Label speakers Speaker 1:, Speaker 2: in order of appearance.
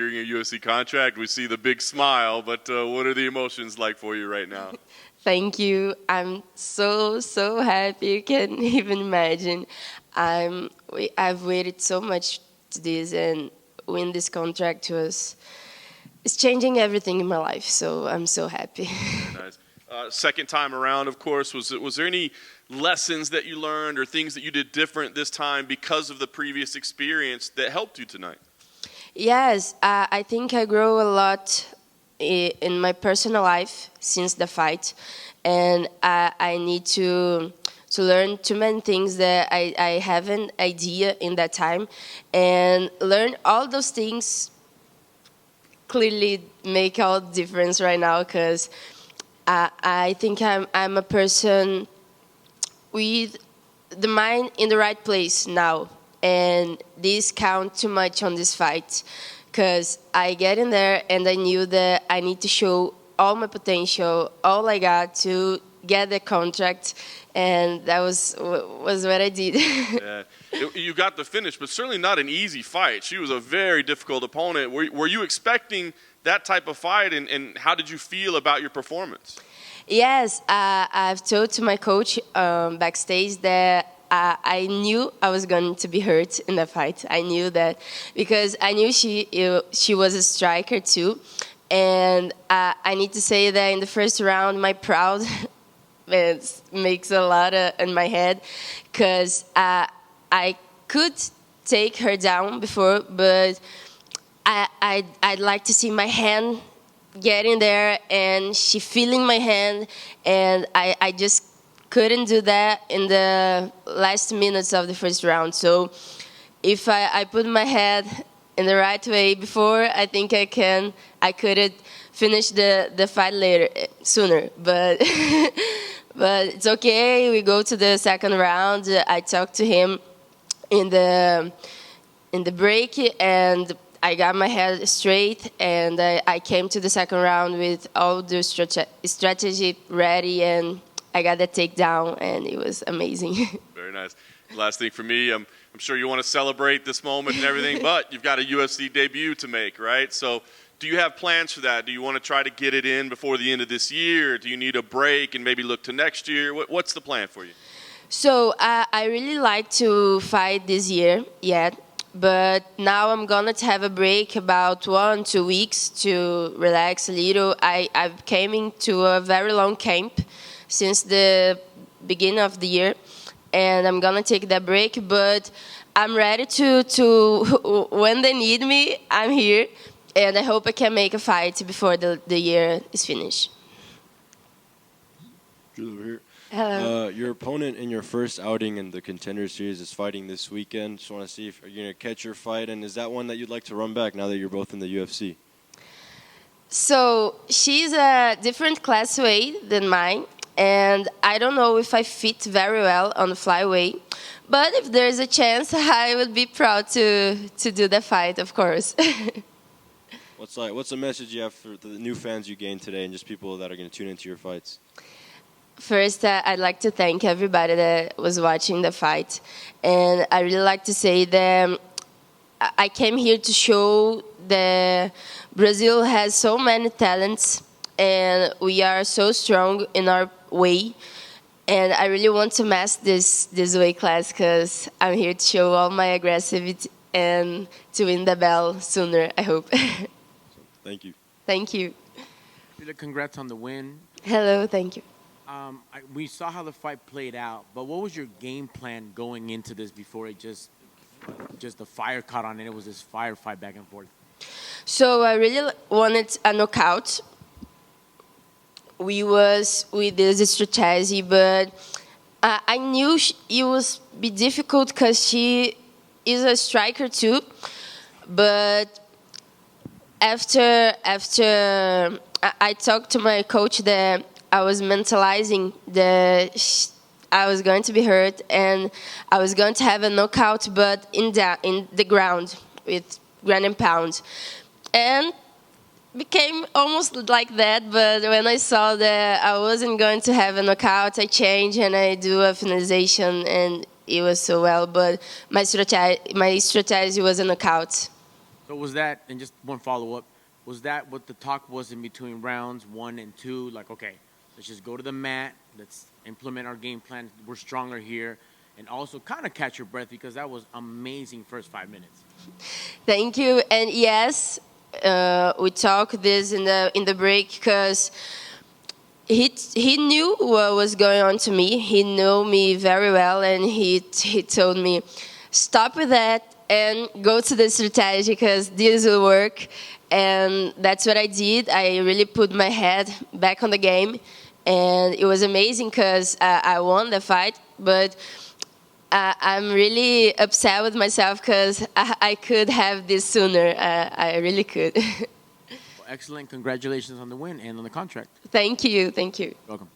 Speaker 1: During a UFC contract, we see the big smile, but what are the emotions like for you right now?
Speaker 2: Thank you. I'm so happy. You can't even imagine. I've waited so much to this, and win this contract was it's changing everything in my life. So I'm so happy.
Speaker 1: Nice. Second time around, of course, was there any lessons that you learned or things that you did different this time because of the previous experience that helped you tonight?
Speaker 2: Yes, I think I grew a lot in my personal life since the fight, and I need to learn too many things that I have an idea in that time, and learn all those things clearly make all the difference right now, because I think I'm a person with the mind in the right place now. And this count too much on this fight, because I get in there and I knew that I need to show all my potential, all I got to get the contract, and that was what I did.
Speaker 1: Yeah. You got the finish, but certainly not an easy fight. She was a very difficult opponent. Were you expecting that type of fight, and how did you feel about your performance?
Speaker 2: Yes, I've told to my coach backstage that I knew I was going to be hurt in the fight. I knew that because I knew she was a striker too. And I need to say that in the first round, my pride makes a lot in my head, because I could take her down before, but I'd like to see my hand get in there and she feeling my hand, and I just couldn't do that in the last minutes of the first round. So if I put my head in the right way before, I think I could have finished the fight sooner. But but it's okay. We go to the second round. I talked to him in the break, and I got my head straight, and I came to the second round with all the strategy ready, and I got the takedown, and it was amazing.
Speaker 1: Very nice. Last thing for me, I'm sure you want to celebrate this moment and everything, but you've got a UFC debut to make, right? So do you have plans for that? Do you want to try to get it in before the end of this year? Do you need a break and maybe look to next year? What's the plan for you?
Speaker 2: So I really like to fight this year yet, but now I'm going to have a break about 1-2 weeks to relax a little. I've came into a very long camp since the beginning of the year, and I'm gonna take that break, but I'm ready to when they need me, I'm here, and I hope I can make a fight before the year is finished.
Speaker 3: Julia, here.
Speaker 2: Hello.
Speaker 3: Your opponent in your first outing in the Contender series is fighting this weekend. Just want to see if you're going to catch your fight, and is that one that you'd like to run back now that you're both in the UFC?
Speaker 2: So she's a different class weight than mine, and I don't know if I fit very well on the flyweight. But if there's a chance, I would be proud to do the fight, of course.
Speaker 3: What's the message you have for the new fans you gained today and just people that are going to tune into your fights?
Speaker 2: First, I'd like to thank everybody that was watching the fight. And I really like to say that I came here to show that Brazil has so many talents, and we are so strong in our way. And I really want to master this weight class, because I'm here to show all my aggressivity and to win the belt sooner, I hope.
Speaker 3: Thank you.
Speaker 2: Thank you.
Speaker 4: Congrats on the win.
Speaker 2: Hello, thank you.
Speaker 4: We saw how the fight played out, but what was your game plan going into this before it just the fire caught on and it was this firefight back and forth?
Speaker 2: So I really wanted a knockout. We did this strategy, but I knew it was be difficult because she is a striker too. But after I talked to my coach that I was mentalizing that I was going to be hurt and I was going to have a knockout, but in the ground with ground and pound. And became almost like that, but when I saw that I wasn't going to have a knockout, I changed and I do a finalization, and it was so well. But my strategy was a knockout.
Speaker 4: So was that, and just one follow-up, was that what the talk was in between rounds 1 and 2? Like, okay, let's just go to the mat, let's implement our game plan, we're stronger here, and also kind of catch your breath because that was amazing first 5 minutes.
Speaker 2: Thank you. And yes, we talked this in the break because he knew what was going on to me. He knew me very well, and he told me, stop with that and go to the strategy because this will work. And that's what I did. I really put my head back on the game, and it was amazing because I won the fight, but I'm really upset with myself because I could have this sooner. I really could.
Speaker 4: Well, excellent. Congratulations on the win and on the contract.
Speaker 2: Thank you. Thank you.
Speaker 4: Welcome.